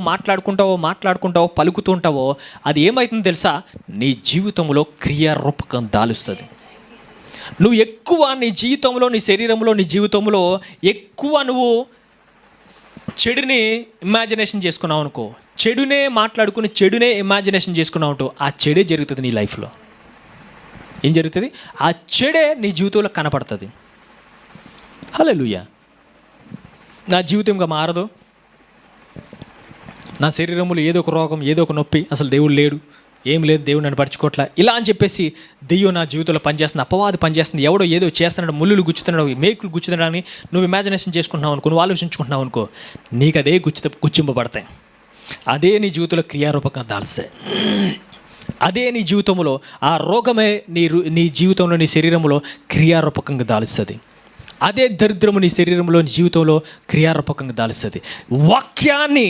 మాట్లాడుకుంటావో పలుకుతుంటావో అది ఏమవుతుందో తెలుసా? నీ జీవితంలో క్రియారూపకం దాలుస్తుంది. నువ్వు ఎక్కువ నీ జీవితంలో, నీ శరీరంలో, నీ జీవితంలో ఎక్కువ నువ్వు చెడుని ఇమాజినేషన్ చేసుకున్నావు అనుకో, చెడునే మాట్లాడుకుని చెడునే ఇమాజినేషన్ చేసుకున్నావు అంటూ ఆ చెడే జరుగుతుంది నీ లైఫ్లో. ఏం జరుగుతుంది? ఆ చెడే నీ జీవితంలో కనపడుతుంది. హల్లెలూయా. నా జీవితం ఇంకా మారదు, నా శరీరంలో ఏదో ఒక రోగం, ఏదో ఒక నొప్పి, అసలు దేవుడు లేడు, ఏం లేదు, దేవుడు నన్ను పరుచుకోవట్లా, ఇలా అని చెప్పేసి దెయ్యం నా జీవితంలో పనిచేస్తుంది, అపవాది పనిచేస్తుంది, ఎవడో ఏదో చేస్తున్నాడు, ముళ్ళులు గుచ్చుతున్నాడు, మేకులు గుచ్చుతున్నాడని నువ్వు ఇమాజినేషన్ చేసుకుంటున్నావు అనుకో, నువ్వు ఆలోచించుకుంటున్నావు అనుకో, నీకు అదే గుచ్చింపబడతాయి. అదే నీ జీవితంలో క్రియారూపకంగా దాల్స్తాయి. అదే నీ జీవితంలో ఆ రోగమే నీ జీవితంలో, నీ శరీరంలో క్రియారూపకంగా దాలుస్తుంది. అదే దరిద్రము నీ శరీరంలో, నీ జీవితంలో క్రియారూపకంగా దాలుస్తుంది. వాక్యాన్ని